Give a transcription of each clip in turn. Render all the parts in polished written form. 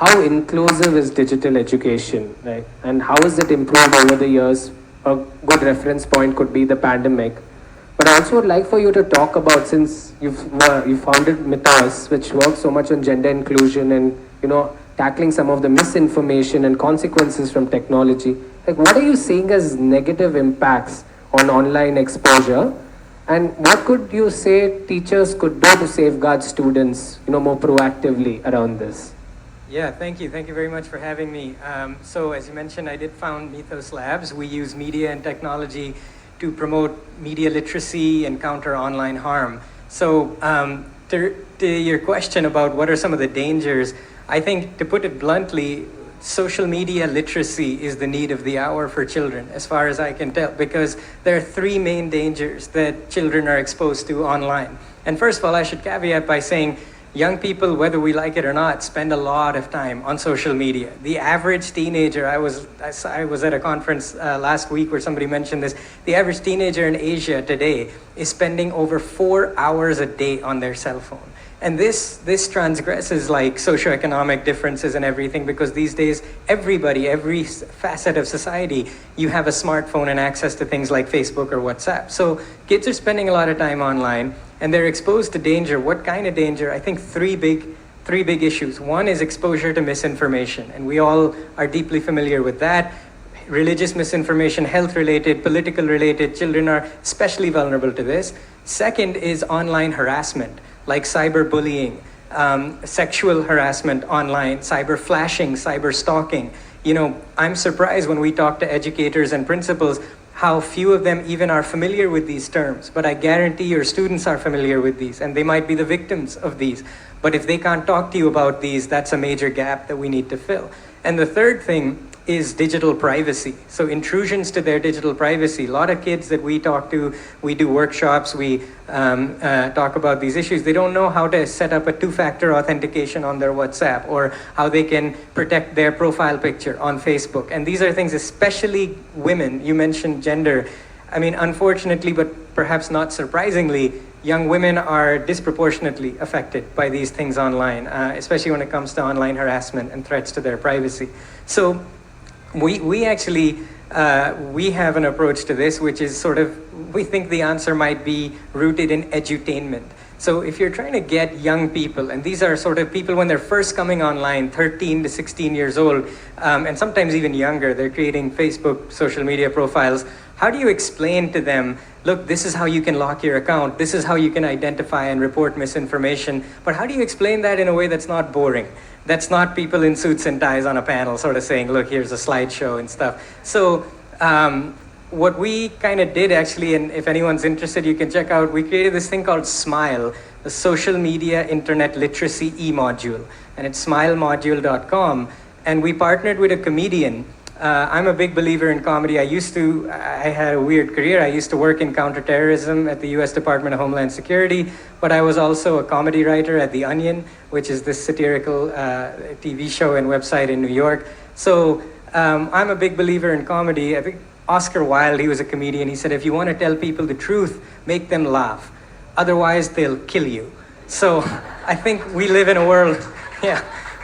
how inclusive is digital education, right? And how has it improved over the years? A good reference point could be the pandemic. But I also would like for you to talk about, since you founded Mythos, which works so much on gender inclusion and tackling some of the misinformation and consequences from technology. Like, what are you seeing as negative impacts on online exposure? And what could you say teachers could do to safeguard students, more proactively around this? Yeah, thank you. Thank you very much for having me. So as you mentioned, I did found Mythos Labs. We use media and technology to promote media literacy and counter online harm. So to your question about what are some of the dangers, I think, to put it bluntly, social media literacy is the need of the hour for children, as far as I can tell, because there are three main dangers that children are exposed to online. And first of all, I should caveat by saying young people, whether we like it or not, spend a lot of time on social media. The average teenager, I was at a conference last week where somebody mentioned this, the average teenager in Asia today is spending over 4 hours a day on their cell phone. And this transgresses like socioeconomic differences and everything, because these days, everybody, every facet of society, you have a smartphone and access to things like Facebook or WhatsApp. So kids are spending a lot of time online and they're exposed to danger. What kind of danger? I think three big issues. One is exposure to misinformation, and we all are deeply familiar with that. Religious misinformation, health-related, political-related, children are especially vulnerable to this. Second is online harassment, like cyberbullying, sexual harassment online, cyber flashing, cyber stalking. I'm surprised when we talk to educators and principals how few of them even are familiar with these terms. But I guarantee your students are familiar with these, and they might be the victims of these. But if they can't talk to you about these, that's a major gap that we need to fill. And the third thing is digital privacy. So intrusions to their digital privacy. A lot of kids that we talk to, we do workshops, we talk about these issues. They don't know how to set up a two-factor authentication on their WhatsApp, or how they can protect their profile picture on Facebook. And these are things, especially women. You mentioned gender. I mean, unfortunately, but perhaps not surprisingly, young women are disproportionately affected by these things online, especially when it comes to online harassment and threats to their privacy. So we actually have an approach to this, which is we think the answer might be rooted in edutainment. So if you're trying to get young people, and these are people when they're first coming online, 13 to 16 years old, and sometimes even younger, they're creating Facebook, social media profiles. How do you explain to them, look, this is how you can lock your account, this is how you can identify and report misinformation, but how do you explain that in a way that's not boring? That's not people in suits and ties on a panel saying, look, here's a slideshow and stuff. So what we kind of did actually, and if anyone's interested, you can check out, we created this thing called SMILE, the Social Media Internet Literacy e-module. And it's smilemodule.com. And we partnered with a comedian. I'm a big believer in comedy. I had a weird career. I used to work in counterterrorism at the US Department of Homeland Security, but I was also a comedy writer at The Onion, which is this satirical TV show and website in New York. So I'm a big believer in comedy. I think Oscar Wilde, he was a comedian. He said, if you want to tell people the truth, make them laugh. Otherwise, they'll kill you. So I think we live in a world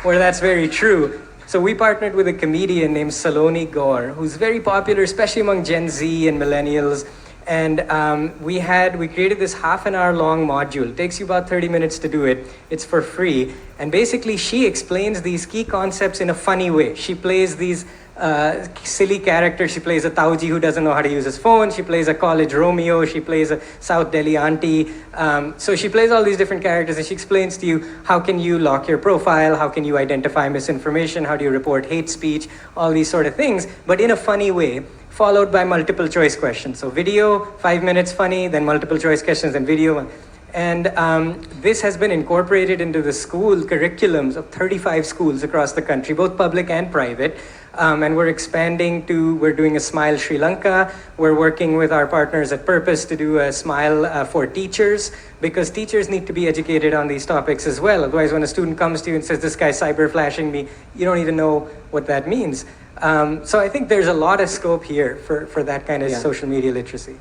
where that's very true. So we partnered with a comedian named Saloni Gaur, who's very popular, especially among Gen Z and millennials. And we created this half-an-hour long module. It takes you about 30 minutes to do it. It's for free. And basically, she explains these key concepts in a funny way. She plays these silly characters. She plays a Tauji who doesn't know how to use his phone. She plays a college Romeo. She plays a South Delhi auntie. So she plays all these different characters, and she explains to you, how can you lock your profile? How can you identify misinformation? How do you report hate speech? All these sort of things, but in a funny way, followed by multiple choice questions. So video, 5 minutes funny, then multiple choice questions, then video. And this has been incorporated into the school curriculums of 35 schools across the country, both public and private. And we're expanding we're doing a Smile Sri Lanka. We're working with our partners at Purpose to do a Smile for teachers, because teachers need to be educated on these topics as well. Otherwise, when a student comes to you and says, this guy's cyber flashing me, you don't even know what that means. So I think there's a lot of scope here for that kind of social media literacy.